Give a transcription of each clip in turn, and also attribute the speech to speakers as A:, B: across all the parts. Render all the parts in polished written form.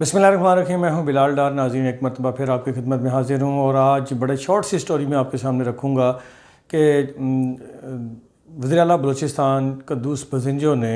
A: बिस्मिल्लाहिर्रहमानिर्रहीम। मैं हूं बिलाल डार। नाज़रीन, एक मरतबा फिर आपकी खिदमत में हाजिर हूं और आज बड़े शॉर्ट सी स्टोरी में आपके सामने रखूंगा कि वज़ीर आला बलूचिस्तान क़ुद्दूस बज़िंजो ने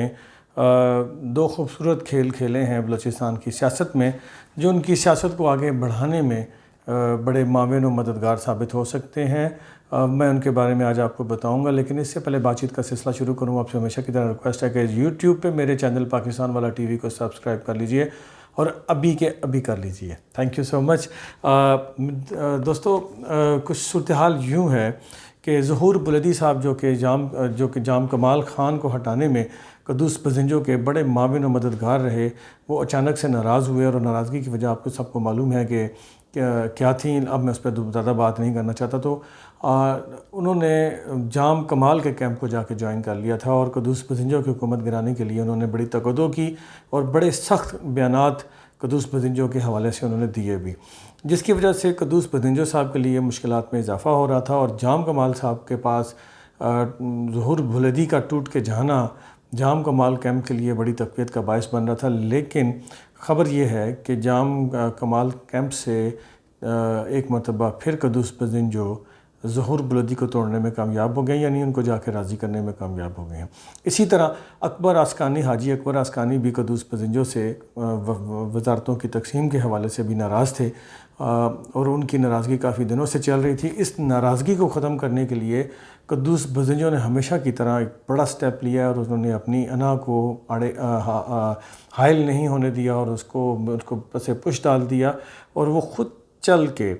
A: दो खूबसूरत खेल खेले हैं बलूचिस्तान की सियासत में, जो उनकी सियासत को आगे बढ़ाने में बड़े माविन और मददगार साबित हो सकते हैं। मैं उनके बारे में आज आपको बताऊंगा, लेकिन इससे पहले बातचीत का सिलसिला शुरू करूँ, आपसे हमेशा की तरह रिक्वेस्ट है कि यूट्यूब पे मेरे चैनल पाकिस्तान वाला टीवी को सब्सक्राइब कर लीजिए और अभी के अभी कर लीजिए। Thank you so much. दोस्तों, कुछ सूरत हाल यूँ है कि ज़हूर बुलदी साहब जो कि जाम कमाल ख़ान को हटाने में क़ुद्दूस बज़िंजो के बड़े माविन और मददगार रहे, वो अचानक से नाराज़ हुए और नाराज़गी की वजह आपको सबको मालूम है कि क्या थी। अब मैं उस पर ज़्यादा बात नहीं करना चाहता। तो उन्होंने जाम कमाल के कैंप को जाके ज्वाइन कर लिया था और क़ुद्दूस बज़िंजो की हुकूमत गिराने के लिए उन्होंने बड़ी तकद्दो की और बड़े सख्त बयानात क़ुद्दूस बज़िंजो के हवाले से उन्होंने दिए भी, जिसकी वजह से क़ुद्दूस बज़िंजो साहब के लिए मुश्किलात में इजाफ़ा हो रहा था और जाम कमाल साहब के पास ज़हूर बुलदी का टूट के जाना जाम कमाल कैंप के लिए बड़ी तक़वियत का बायस बन रहा था। लेकिन ख़बर यह है कि जाम कमाल कैंप से एक मरतबा फिर क़ुद्दूस बज़िंजो ज़हूर बुलदी को तोड़ने में कामयाब हो गए, यानी उनको जाकर राज़ी करने में कामयाब हो गए हैं। इसी तरह अकबर आस्कानी, हाजी अकबर आस्कानी भी क़ुद्दूस बज़िंजो से वज़ारतों की तकसीम के हवाले से भी नाराज़ थे और उनकी नाराज़गी काफ़ी दिनों से चल रही थी। इस नाराज़गी को ख़त्म करने के लिए क़ुद्दूस बज़िंजो ने हमेशा की तरह एक बड़ा स्टेप लिया और उन्होंने अपनी अना को हायल नहीं होने दिया और उसको से पुश डाल दिया और वो ख़ुद चल के,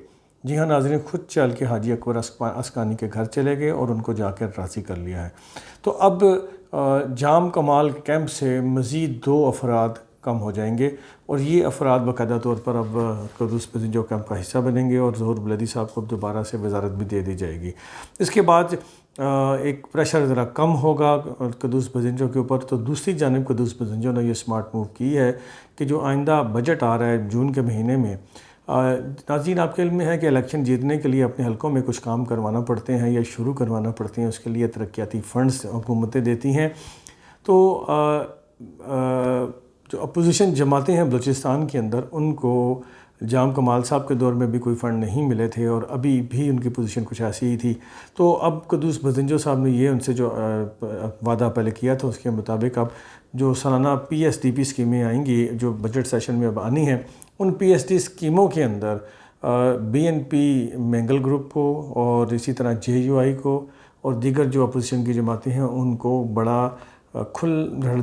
A: जी हाँ नाज़रीन, खुद चल के हाजी अकबर आस्कानी के घर चले गए और उनको जाकर राज़ी कर लिया है। तो अब जाम कमाल कैंप से मज़ीद 2 अफराद कम हो जाएंगे और ये अफराद बाकायदा तौर पर अब क़ुद्दूस बज़िंजो कैंप का हिस्सा बनेंगे और ज़हूर बुलदी साहब को दोबारा से वज़ारत भी दे दी जाएगी। इसके बाद एक प्रेशर ज़रा कम होगा क़ुद्दूस बज़िंजो के ऊपर। तो दूसरी जानिब क़ुद्दूस बज़िंजो ने यह स्मार्ट मूव की है कि जो आइंदा बजट आ रहा है जून के महीने में, नाज़रीन, आपके इल्म में है कि इलेक्शन जीतने के लिए अपने हलकों में कुछ काम करवाना पड़ते हैं या शुरू करवाना पड़ते हैं, उसके लिए तरक्याती फ़ंड्स हुकूमतें देती हैं। तो जो अपोजिशन जमातें हैं बलूचिस्तान के अंदर, उनको जाम कमाल साहब के दौर में भी कोई फ़ंड नहीं मिले थे और अभी भी उनकी पोजीशन कुछ ऐसी ही थी। तो अब क़ुद्दूस बज़िंजो साहब ने ये उनसे जो वादा पहले किया था उसके मुताबिक अब जो सालाना PSDP स्कीमें आएंगी जो बजट सेशन में अब आनी हैं, उन PSD स्कीमों के अंदर BNP मैंगल ग्रुप को और इसी तरह JUI को और दीगर जो अपोजिशन की जमातें हैं उनको बड़ा खुल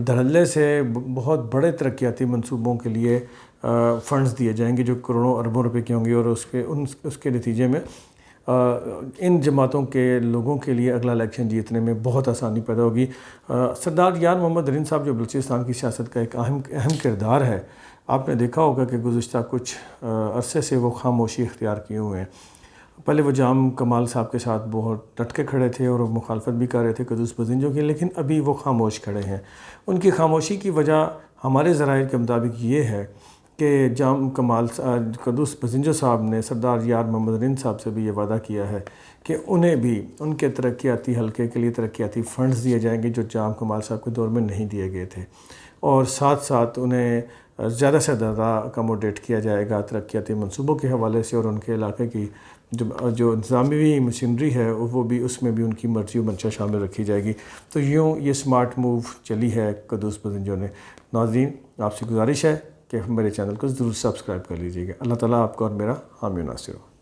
A: धड़ल्ले से बहुत बड़े तरक्याती मंसूबों के लिए फ़ंड्स दिए जाएंगे जो करोड़ों अरबों रुपए के होंगे और उसके नतीजे में इन जमातों के लोगों के लिए अगला इलेक्शन जीतने में बहुत आसानी पैदा होगी। सरदार यार मोहम्मद रिन साहब जो बलूचिस्तान की सियासत का एक अहम किरदार है, आपने देखा होगा कि गुज़िश्ता कुछ अरसे से वो खामोशी इख्तियार किए हुए हैं। पहले वो जाम कमाल साहब के साथ बहुत डट के खड़े थे और मुखालफत भी कर रहे थे क़ुद्दूस बज़िंजो की, लेकिन अभी वो खामोश खड़े हैं। उनकी खामोशी की वजह हमारे ज़राइर के मुताबिक ये है कि जाम कमाल क़ुद्दूस बज़िंजो साहब ने सरदार यार मोहम्मद रिन साहब से भी ये वादा किया है कि उन्हें भी उनके तरक्याती हलके के लिए तरक्याती फ़ंड्स दिए जाएंगे जो जाम कमाल साहब के दौर में नहीं दिए गए थे, और साथ साथ उन्हें ज़्यादा से ज़्यादा अकोमोडेट किया जाएगा तरक्याती मंसूबों के हवाले से और उनके इलाके की जो इंतज़ामी मशीनरी है वो भी, उसमें भी उनकी मर्ज़ी और मंशा शामिल रखी जाएगी। तो यूँ ये स्मार्ट मूव चली है क़ुद्दूस बज़िंजो ने। नाज़रीन, आपसे गुजारिश है कि मेरे चैनल को ज़रूर सब्सक्राइब कर लीजिएगा। अल्लाह ताला आपका और मेरा हामी नासिर हो।